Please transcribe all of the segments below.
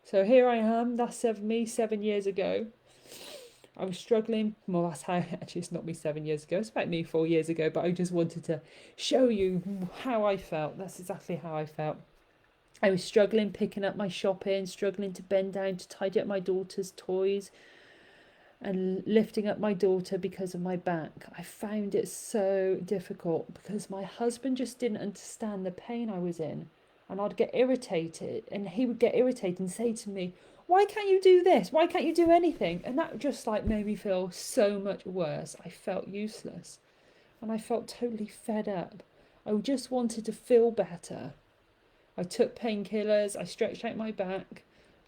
So here I am, that's me 7 years ago. I was struggling. Well, that's how, actually, it's not me 7 years ago, it's about me 4 years ago, but I just wanted to show you how I felt. That's exactly how I felt. I was struggling picking up my shopping, struggling to bend down to tidy up my daughter's toys, and lifting up my daughter because of my back. I found it so difficult because my husband just didn't understand the pain I was in. And I'd get irritated, and he would get irritated and say to me, "Why can't you do this? Why can't you do anything?" And that just like made me feel so much worse. I felt useless and I felt totally fed up. I just wanted to feel better. I took painkillers, I stretched out my back.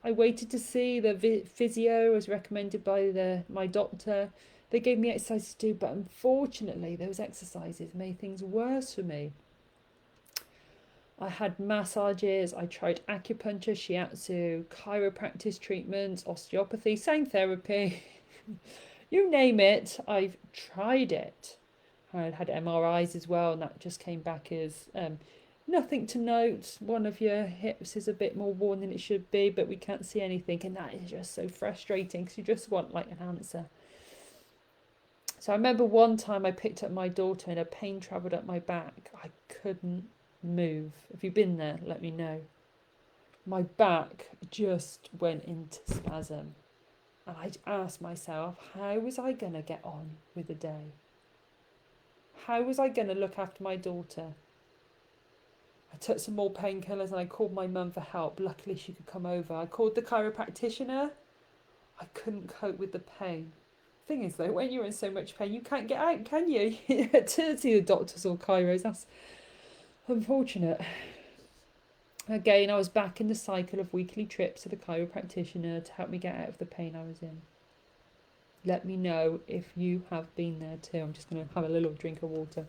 I waited to see the physio as recommended by my doctor. They gave me exercises to do, but unfortunately, those exercises made things worse for me. I had massages, I tried acupuncture, shiatsu, chiropractic treatments, osteopathy, sound therapy. You name it, I've tried it. I had MRIs as well, and that just came back as nothing to note. One of your hips is a bit more worn than it should be, but we can't see anything, and that is just so frustrating because you just want like an answer. So I remember one time I picked up my daughter and her pain travelled up my back. I couldn't move. If you've been there, let me know. My back just went into spasm. And I asked myself, how was I going to get on with the day? How was I going to look after my daughter? I took some more painkillers and I called my mum for help. Luckily, she could come over. I called the chiropractor. I couldn't cope with the pain. Thing is, though, when you're in so much pain, you can't get out, can you? To see the doctors or chiros. That's unfortunate. Again, I was back in the cycle of weekly trips to the chiropractor to help me get out of the pain I was in. Let me know if you have been there too. I'm just going to have a little drink of water.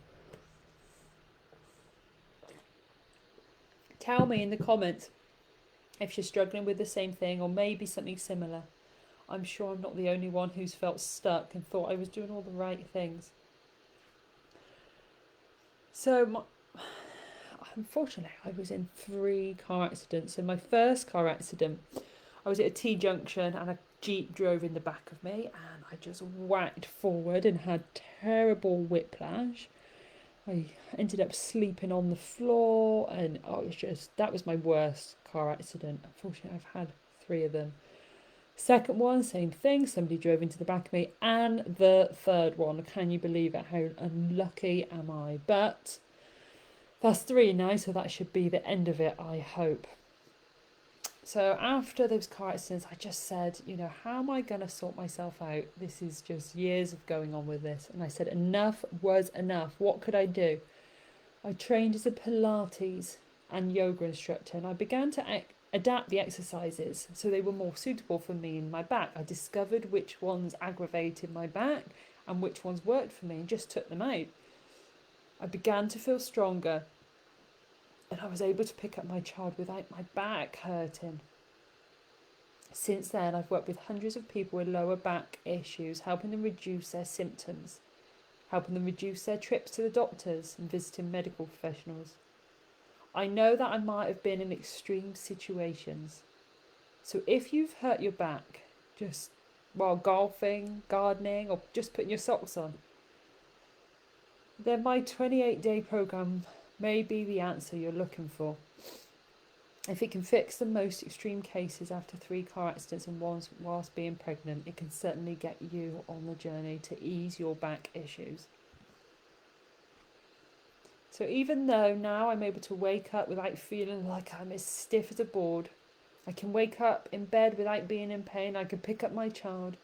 Tell me in the comments if you're struggling with the same thing or maybe something similar. I'm sure I'm not the only one who's felt stuck and thought I was doing all the right things. So, unfortunately, I was in 3 car accidents. So my first car accident, I was at a T-junction and a Jeep drove in the back of me and I just whacked forward and had terrible whiplash. I ended up sleeping on the floor and that was my worst car accident. Unfortunately, I've had 3 of them. Second one, same thing, somebody drove into the back of me. And the third one, can you believe it? How unlucky am I? But that's 3 now, so that should be the end of it, I hope. So after those car accidents, I just said, how am I going to sort myself out? This is just years of going on with this. And I said, enough was enough. What could I do? I trained as a Pilates and yoga instructor, and I began to adapt the exercises so they were more suitable for me and my back. I discovered which ones aggravated my back and which ones worked for me and just took them out. I began to feel stronger and I was able to pick up my child without my back hurting. Since then, I've worked with hundreds of people with lower back issues, helping them reduce their symptoms, helping them reduce their trips to the doctors and visiting medical professionals. I know that I might have been in extreme situations. So if you've hurt your back just while golfing, gardening, or just putting your socks on, then my 28-day program may be the answer you're looking for. If it can fix the most extreme cases after 3 car accidents and whilst being pregnant, it can certainly get you on the journey to ease your back issues. So even though now I'm able to wake up without feeling like I'm as stiff as a board, I can wake up in bed without being in pain, I can pick up my child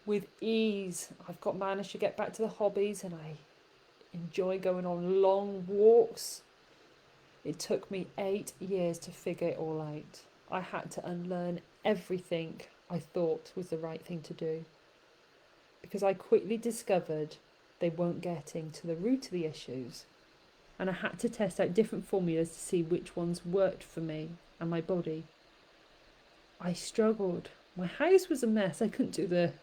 with ease. I've managed to get back to the hobbies and I enjoy going on long walks. It took me 8 years to figure it all out. I had to unlearn everything I thought was the right thing to do because I quickly discovered they weren't getting to the root of the issues, and I had to test out different formulas to see which ones worked for me and my body. I struggled. My house was a mess. I couldn't do the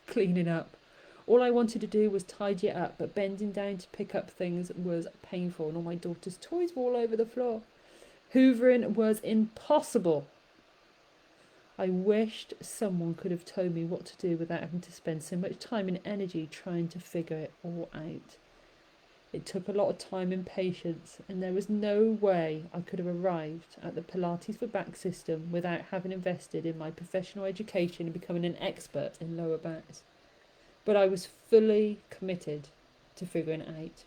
cleaning up. All I wanted to do was tidy it up, but bending down to pick up things was painful and all my daughter's toys were all over the floor. Hoovering was impossible. I wished someone could have told me what to do without having to spend so much time and energy trying to figure it all out. It took a lot of time and patience, and there was no way I could have arrived at the Pilates for back system without having invested in my professional education and becoming an expert in lower backs. But I was fully committed to figuring it out,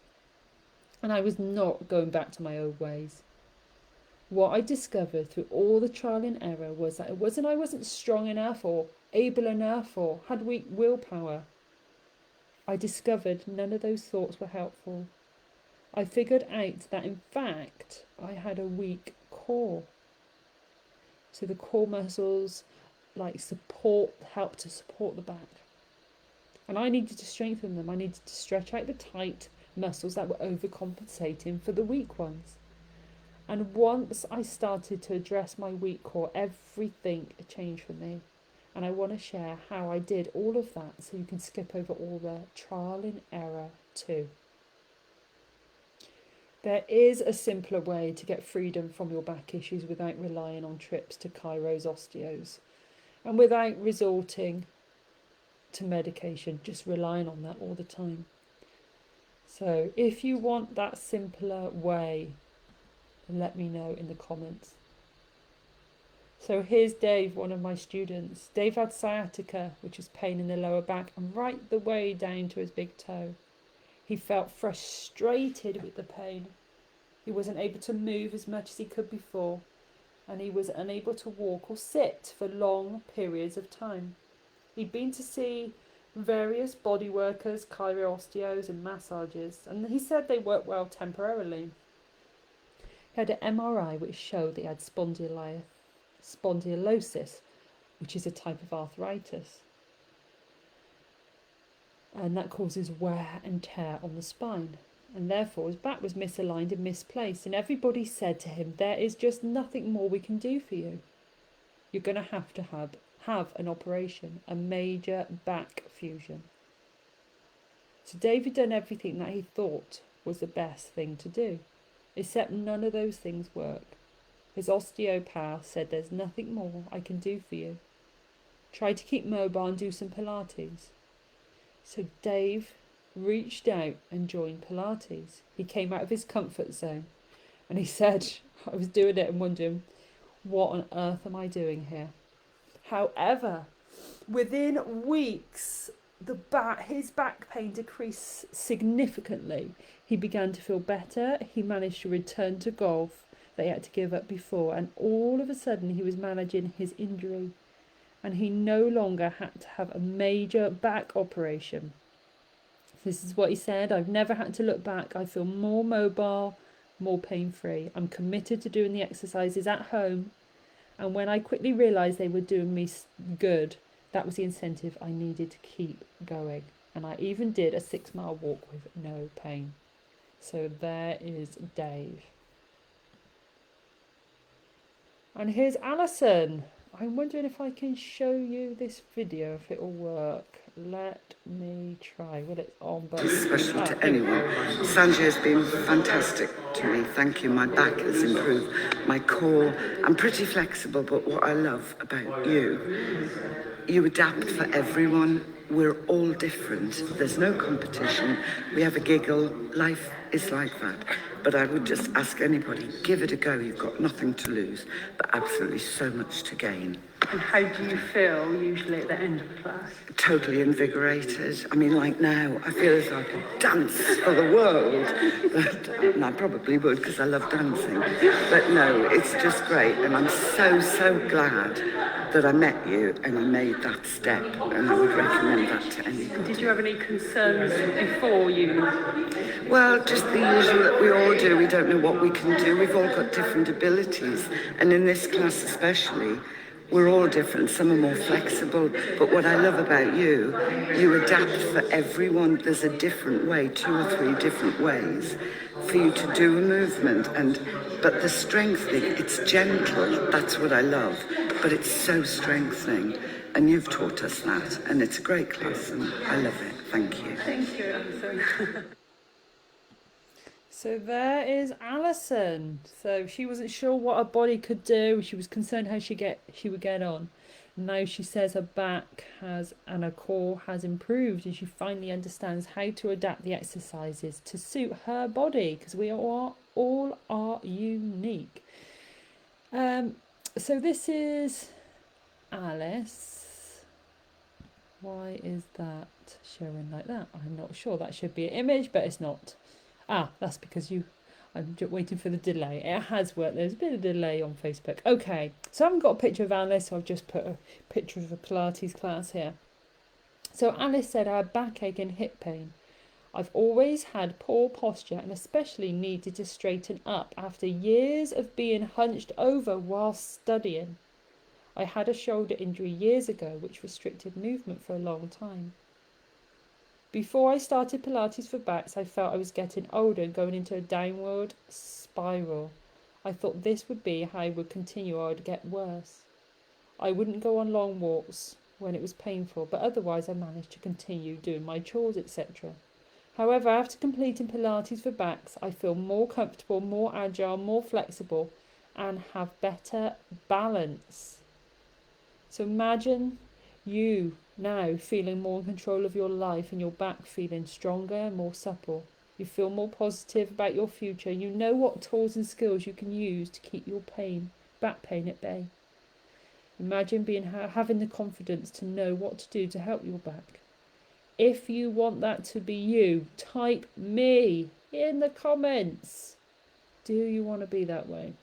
and I was not going back to my old ways. What I discovered through all the trial and error was that it wasn't I wasn't strong enough or able enough or had weak willpower. I discovered none of those thoughts were helpful. I figured out that in fact I had a weak core. So the core muscles help to support the back. And I needed to strengthen them. I needed to stretch out the tight muscles that were overcompensating for the weak ones. And once I started to address my weak core, everything changed for me. And I want to share how I did all of that so you can skip over all the trial and error too. There is a simpler way to get freedom from your back issues without relying on trips to chiros osteos and without resorting to medication, just relying on that all the time. So if you want that simpler way, let me know in the comments. So here's Dave, one of my students. Dave had sciatica, which is pain in the lower back, and right the way down to his big toe. He felt frustrated with the pain. He wasn't able to move as much as he could before, and he was unable to walk or sit for long periods of time. He'd been to see various body workers, chiro-osteos and massages, and he said they worked well temporarily. He had an MRI which showed that he had spondylosis, which is a type of arthritis. And that causes wear and tear on the spine. And therefore his back was misaligned and misplaced. And everybody said to him, there is just nothing more we can do for you. You're going to have an operation, a major back fusion. So David done everything that he thought was the best thing to do, except none of those things work. His osteopath said, there's nothing more I can do for you. Try to keep mobile and do some Pilates. So Dave reached out and joined Pilates. He came out of his comfort zone and he said, I was doing it and wondering, what on earth am I doing here? However, within weeks, his back pain decreased significantly. He began to feel better. He managed to return to golf that he had to give up before, and all of a sudden he was managing his injury, and he no longer had to have a major back operation. This is what he said: I've never had to look back. I feel more mobile, more pain-free. I'm committed to doing the exercises at home, and when I quickly realised they were doing me good, that was the incentive I needed to keep going. And I even did a 6-mile walk with no pain. So there is Dave. And here's Alison. I'm wondering if I can show you this video, if it will work. Let me try. Well, it's on, but special to anyone. Sanjay has been fantastic to me. Thank you. My back has improved. My core. I'm pretty flexible, but what I love about you adapt for everyone. We're all different. There's no competition. We have a giggle. Life is like that. But I would just ask anybody, give it a go. You've got nothing to lose, but absolutely so much to gain. And how do you feel usually at the end of the class? Totally invigorated. I mean, like now, I feel as though I could dance for the world. And I probably would, because I love dancing. But no, it's just great. And I'm so glad that I met you and I made that step. And I would recommend that to anybody. Did you have any concerns before you? Well, just the usual that we all do. We don't know what we can do. We've all got different abilities. And in this class especially, we're all different. Some are more flexible. But what I love about you adapt for everyone. There's a different way, 2 or 3 different ways for you to do a movement. But the strengthening, it's gentle. That's what I love. But it's so strengthening. And you've taught us that. And it's a great class. And I love it. Thank you. Thank you, Alison. So there is Alison. So she wasn't sure what her body could do. She was concerned how she would get on. Now she says her back has and her core has improved, and she finally understands how to adapt the exercises to suit her body, because we all are unique. So this is Alice. Why is that showing like that? I'm not sure. That should be an image, but it's not. That's because I'm just waiting for the delay. It has worked. There's a bit of delay on Facebook. Okay, so I haven't got a picture of Alice, so I've just put a picture of a Pilates class here. So Alice said I had backache and hip pain. I've always had poor posture and especially needed to straighten up after years of being hunched over while studying. I had a shoulder injury years ago which restricted movement for a long time. Before I started Pilates for backs, I felt I was getting older and going into a downward spiral. I thought this would be how I would continue or I'd get worse. I wouldn't go on long walks when it was painful, but otherwise I managed to continue doing my chores, etc. However, after completing Pilates for backs, I feel more comfortable, more agile, more flexible, and have better balance. So imagine you now feeling more in control of your life and your back feeling stronger and more supple. You feel more positive about your future. You know what tools and skills you can use to keep your back pain at bay. Imagine having the confidence to know what to do to help your back. If you want that to be you, type me in the comments. Do you want to be that way?